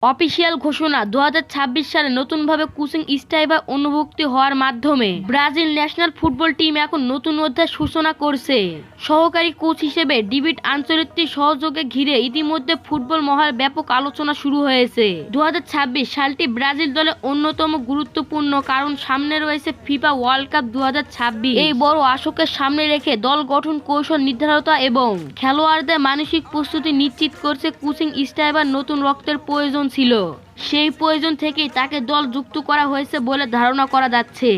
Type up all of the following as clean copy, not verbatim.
Official ঘোষণা 2026 সালে নতুনভাবে কোচিং স্টাইল অনুভুক্তি হওয়ার মাধ্যমে ব্রাজিল ন্যাশনাল ফুটবল টিম এখন নতুন অধ্যায় সূচনা করছে। সহকারী কোচ হিসেবে ডেভিড আনচেলত্তির সহযোগে ঘিরে ইতিমধ্যে ফুটবল মহলে ব্যাপক আলোচনা শুরু হয়েছে। 2026 সালটি ব্রাজিল দলের অন্যতম গুরুত্বপূর্ণ, কারণ সামনে রয়েছে ফিফা ওয়ার্ল্ড কাপ 2026। এই বড় আসরকে সামনে রেখে দল গঠন কৌশল নির্ধারণতা এবং খেলোয়াড়দের মানসিক প্রস্তুতি নিশ্চিত করছে কোচিং স্টাইল নতুন রক্তের প্রয়োজন ছিল। সেই প্রয়োজন থেকেই তাকে দল যুক্ত করা হয়েছে বলে ধারণা করা যাচ্ছে।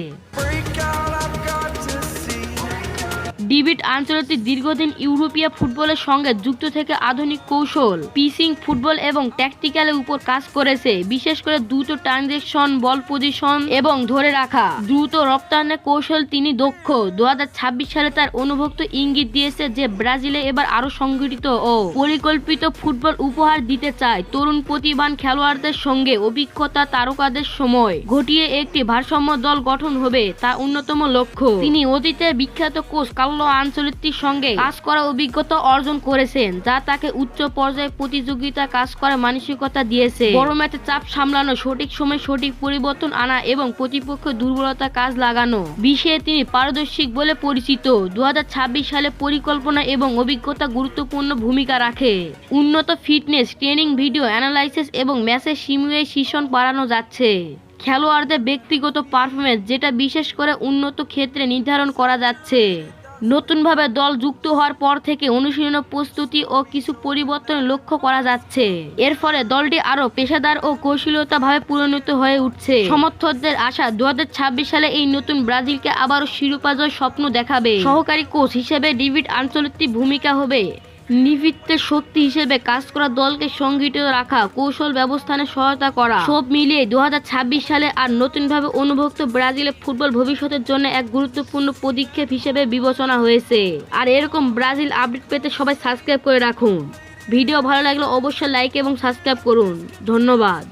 ডেভিড আনচেলত্তি দীর্ঘদিন ইউরোপীয় ফুটবলের সঙ্গে যুক্ত থেকে আধুনিক কৌশল, পিচিং ফুটবল এবং ট্যাকটিক্যালের উপর কাজ করেছে। বিশেষ করে দ্রুত ট্রানজিশন, বল পজিশন এবং ধরে রাখা দ্রুত রপ্তানি কৌশল তিনি দক্ষ। 2026 সালে তার অনুভক্ত ইঙ্গিত দিয়েছে যে ব্রাজিলে এবার আরো সংগঠিত ও পরিকল্পিত ফুটবল উপহার দিতে চায়। তরুণ প্রতিভাবান খেলোয়াড়দের সঙ্গে অভিজ্ঞতা তারকাদের সময় ঘটিয়ে একটি ভারসাম্য দল গঠন হবে তার অন্যতম লক্ষ্য। তিনি অতীতের বিখ্যাত কোচ কার্লো আনচেলত্তির সঙ্গে কাজ করার অভিজ্ঞতা অর্জন করেছেন, যা তাকে উচ্চ পর্যায়ে প্রতিযোগিতা কাজ করার মানসিকতা দিয়েছে। বড় ম্যাচে চাপ সামলানো, সঠিক সময় সঠিক পরিবর্তন আনা এবং প্রতিপক্ষের দুর্বলতা কাজ লাগানো বিষয়ে তিনি পারদর্শী বলে পরিচিত। 2026 সালে পরিকল্পনা এবং অভিজ্ঞতা গুরুত্বপূর্ণ ভূমিকা রাখে। উন্নত ফিটনেস ট্রেনিং, ভিডিও অ্যানালাইসিস এবং ম্যাচের সিমুলেশন বাড়ানো যাচ্ছে। খেলোয়াড়দের ব্যক্তিগত পারফরমেন্স, যেটা বিশেষ করে উন্নত ক্ষেত্রে নির্ধারণ করা যাচ্ছে। নতুনভাবে দল যুক্ত হওয়ার পর থেকে অনুশীলন, প্রস্তুতি ও কিছু পরিবর্তন লক্ষ্য করা যাচ্ছে। এর ফলে দলটি আরো পেশাদার ও কৌশলগতভাবে পরিণত হয়ে উঠছে। সমর্থকদের আশা 2026 সালে এই নতুন ব্রাজিলকে আবারও শিরোপা জয়ের স্বপ্ন দেখাবে। সহকারী কোচ হিসেবে ডেভিড আনচেলত্তির ভূমিকা হবে নেতৃত্বের শক্তি হিসেবে কাজ করা, দলকে সংগঠিত রাখা, কৌশল ব্যবস্থানে সহায়তা করা। সব মিলিয়ে 2026 সালে আর নতুনভাবে অনুভক্ত ব্রাজিলের ফুটবল ভবিষ্যতের জন্য এক গুরুত্বপূর্ণ পদক্ষেপ হিসেবে বিবেচনা হয়েছে। আর এরকম ব্রাজিল আপডেট পেতে সবাই সাবস্ক্রাইব করে রাখুন। ভিডিও ভালো লাগলে অবশ্যই লাইক এবং সাবস্ক্রাইব করুন। ধন্যবাদ।